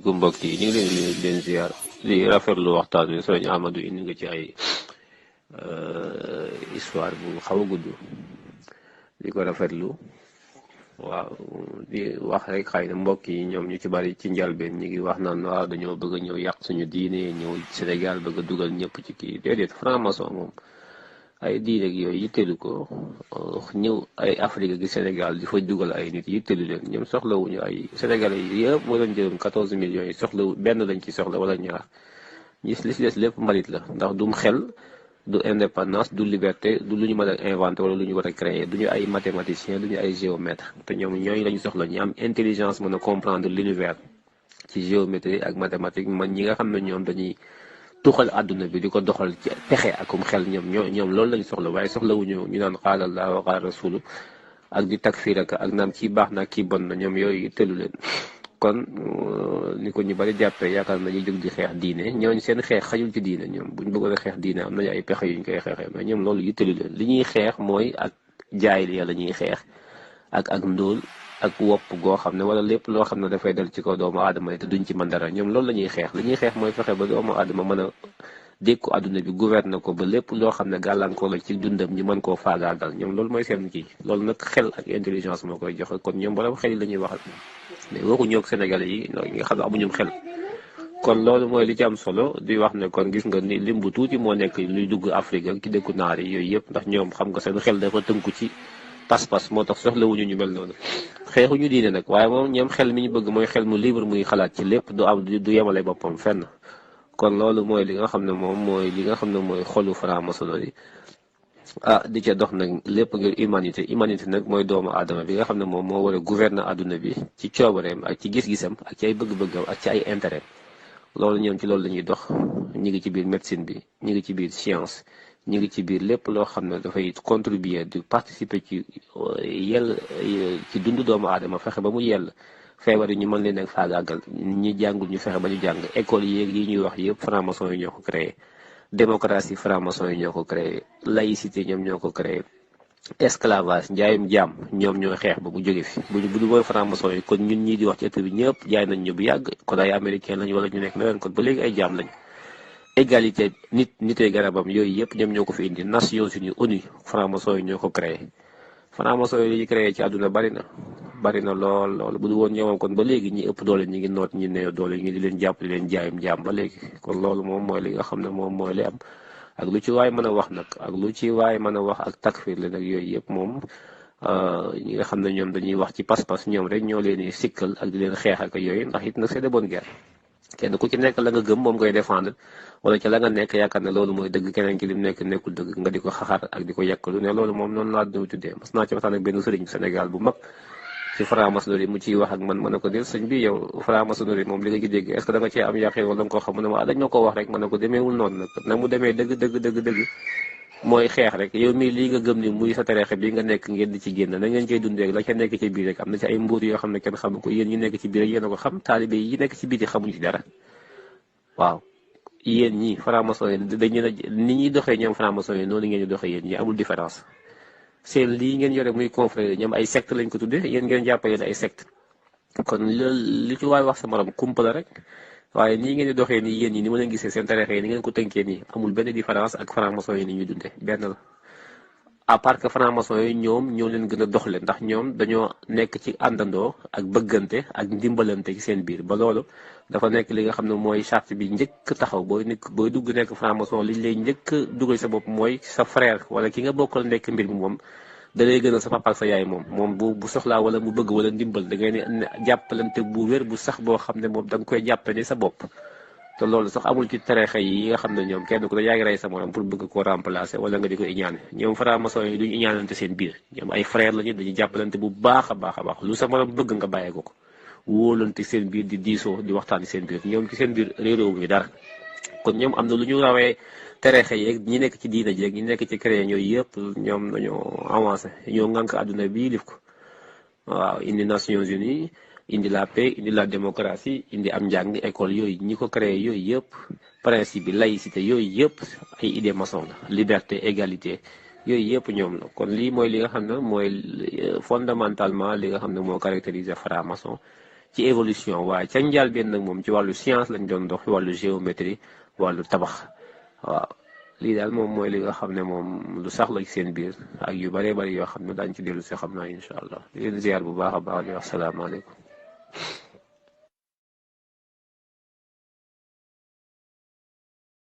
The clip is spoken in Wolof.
asalaamaaleykum mbokk yi ñu ngi leen di leen ziar di rafetlu waxtaan wi sëñ Amadou indi nga ci ay histoire bu xaw a gudd di ko rafetlu waaw di wax rek xëy na mbokk yi ñoom ñu ci bari ci njalbeen ñu ngi wax naan waaw dañoo bëgg a ñëw yàq suñu diine ñëw Sénégal bëgg a dugal ñëpp ci kii déedéet franc-maçon moom ay diine ak yooyu yitteelu ko ñëw ay Afrique gi Sénégal di fa dugal ay nit yitteelu leen ñoom soxlawuñu ay Sénégalais yi yëpp moo leen jëloon 14 millions yi soxlawu benn lañ ci soxla wala ñaar li si des lépp mbalit la ndax dum xel du indépendance du liberté du lu ñu mën a inventé wala lu ñu war a créer du ñu ay mathématicien du ñu ay géomètre te ñoom ñooñu lañu soxla ñu am intelligence mën a comprendre l'univers ci géométrie ak mathématique man ñi nga xam ne ñoom dañuy tuxal àdduna bi di ko doxal ci pexe akum xel ñoom loolu lañu soxla waaye soxlawuñu ñu naan xaala Allah wa xaala rasulu ak di takfir ak naan kii baax na kii bon na ñoom yooyu tëlu leen kon ni ko ñu bari jàppee yaakaar nañuy jóg di xeex diine ñooñu seen xeex xajul ci diine ñoom buñ bëggoon a xeex diine am nañu ay pexe yu ñu koy xeexee mais ñoom loolu yittelu leen li ñuy xeex mooy ak jaay li la ñuy xeex ak ndóol ak wopp goo xam ne wala lépp loo xam ne dafay dal ci kaw doomu aadama yi te duñ ci mën dara ñoom loolu la ñuy xeex li ñuy xeex mooy fexe ba doomu aadama mën a dékku àdduna bi gouverner ko ba lépp loo xam ne gàllankoor la ci dundam ñu mën koo faagaagal ñoom loolu mooy seen kii loolu nag xel ak intelligence moo koy joxe kon ñoom borom xel yi la ñuy waxal mais waxuñu ak Sénégalais yi nga xam ne amuñu xel kon loolu mooy li ci am solo di wax ne kon gis nga ni lim bu tuuti moo nekk luy dugg Afrique ak ci dëkku naar yi yooyu yëpp ndax ñoom xam nga seen xel dafa tënku ci pas-pas moo tax soxlawuñu ñu mel noonu xeexuñu diine nag waaye moom ñoom xel mi ñu bëgg mooy xel mu libre muy xalaat ci lépp du am du yemale boppam fenn kon loolu mooy li nga xam ne moom mooy li nga xam ne mooy xolu franc-maçonnerie di ca dox nag lépp ngir humanité nag mooy doomu aadama bi nga xam ne moom moo war a gouverner àdduna bi ci coobareem ak ci gis-gisam ak ci ay bëgg-bëggam ak ci ay intérêt loolu ñoom ci loolu la ñuy dox ñu ngi ci biir médecine bi ñu ngi ci biir science ñu ngi ci biir lépp loo xam ne dafay contribuer di participer ci yell ci dundu doomu aadama fexe ba mu yell feebar yi ñu mën leen a faagaagal ñi jàngul ñu fexe ba ñu jàng école yi ñuy wax yëpp franc-maçon yi ñoo ko créé démocratie franc-maçon yi ñoo ko créé laïcité ñoom ñoo ko créé esclavage njaayum jaam ñoom ñoo xeex ba bu jóge fi bu du woon franc-maçon yi kon ñun ñii di wax ci ëtt bi ñëpp jaay nañ ñu bu yàgg kon ay américain lañ wala ñu nekk na leen kon ba léegi ay jaam lañ égalité nitee garabam yooyu yëpp ñoom ñoo ko fi indi Nations Unies ONU franc-maçon yi ñoo ko créé franc-maçon yi li ñu créé ci àdduna bari na lool bu du woon ñoomam kon ba léegi ñi ëpp doole ñi ngi noot ñi néew doole ñi di leen jàpp di leen jaayum jaam ba léegi kon loolu moom mooy li nga xam ne moom mooy li am ak lu ci waay mën a wax nag ak lu ci waay mën a wax ak takfir la nag yooyu yëpp moom ñi nga xam ne ñoom dañuy wax ci pas-pas ñoom rek ñoo leen di sikkal ak di leen xeex ak yooyu ndax it nag c'est de bonne guerre kenn ku ci nekk la nga gëm moom ngay défendre wala ci la nga nekk yaakaar ne loolu mooy dëgg keneen ki lim nekk nekkul dëgg nga di ko xaxar ak di ko yàkkalu ne loolu moom noonu laa doon tuddee mas naa ci waxtaan ak benn sëriñ Sénégal bu mag ci franc-maçonnerie mu ciy wax ak man ne ko del sëñ bi yow franc-maçonnerie moom li nga ci dégg est-ce que da nga cee am yàqee wala nga ko xam mu ne ma dañ ma ko wax rek ma ne ko demeewul noonu nag mu demee dëgg mooy xeex rek yow mii lii nga gëm ni muy sa tereexe bi nga nekk ngeen di ci génn na ngeen cey dundee la ca nekk ci biir rek am na ci ay mbuur yoo xam ne kenn xamu ko yéen ñi nekk ci biir rek yéen a ko xam taalibe yi nekk ci biti xamuñu ci dara waaw yéen ñi franc-maçon yi dañu ni ñuy doxee ñoom franc-maçon yi noonu ngeen di doxee yéen ñi amul différence seen lii ngeen yore muy confrère ñoom ay secte lañ ko tuddee yéen ngeen jàppale ay secte kon loolu li ci waay wax sa morom kumpa la rek waaye nii ngeen di doxee nii yéen ñi ni ma leen gisee seen tarixa yi ni ngeen ko tënkee nii amul benn différence ak franc-maçon yi ni ñuy dundee benn la à part que franc-maçon yi ñoom ñoo leen gën a doxle ndax ñoom dañoo nekk ci àndandoo ak bëggante ak ndimbalante ci seen biir ba loolu dafa nekk li nga xam ne mooy charte bi njëkk taxaw booy dugg nekk franc-maçon li lay njëkk dugal sa bopp mooy sa frère wala ki nga bokkal nekk mbir mi moom da lay gën a sa papa ak sa yaay moom bu soxlaa wala mu bëgg wala ndimbal da ngay ne jàppalante bu wér bu sax boo xam ne moom da nga koy jàppe ni sa bopp te loolu sax amul ci tarixa yi nga xam ne ñoom kenn ku ne yaa ngi rey sa morom pour bëgg koo remplacer wala nga di ko iñaane ñoom franc-maçon yi duñu iñaanante seen biir ñoom ay frère lañu dañuy jàppalante bu baax a baax lu sa morom bëgg nga bàyyee ko wóolante seen biir di diisoo di waxtaani seen biir ñoom ci seen biir réeróowuñu dara kon ñoom am na lu ñu rawee terexe yeeg ñi nekk ci diina jeeg ñi nekk ci créé yooyu yëpp ñoom dañoo avancé ñoo ngànk àdduna bii lif ko waaw indi Nations Unies indi la paix indi la démocratie indi am njàng école yooyu ñi ko créé yooyu yëpp principe bi laïcité yooyu yëpp ay idée maçon la liberté égalité yooyu yëpp ñoom la kon lii mooy li nga xam ne mooy fondamentalement li nga xam ne moo caractérisé franc-maçon ci évolution waaye ca njëlbéen nag moom ci wàllu science lañ doon dox wàllu géométrie wàllu tabax waaw lii daal moom mooy li nga xam ne moom lu sax la ci seen biir ak yu bëree bëri yoo xam ne daañu ci dellu si xam naa incha allah di leen ziar bu baax a baax di wax salaamaaleykum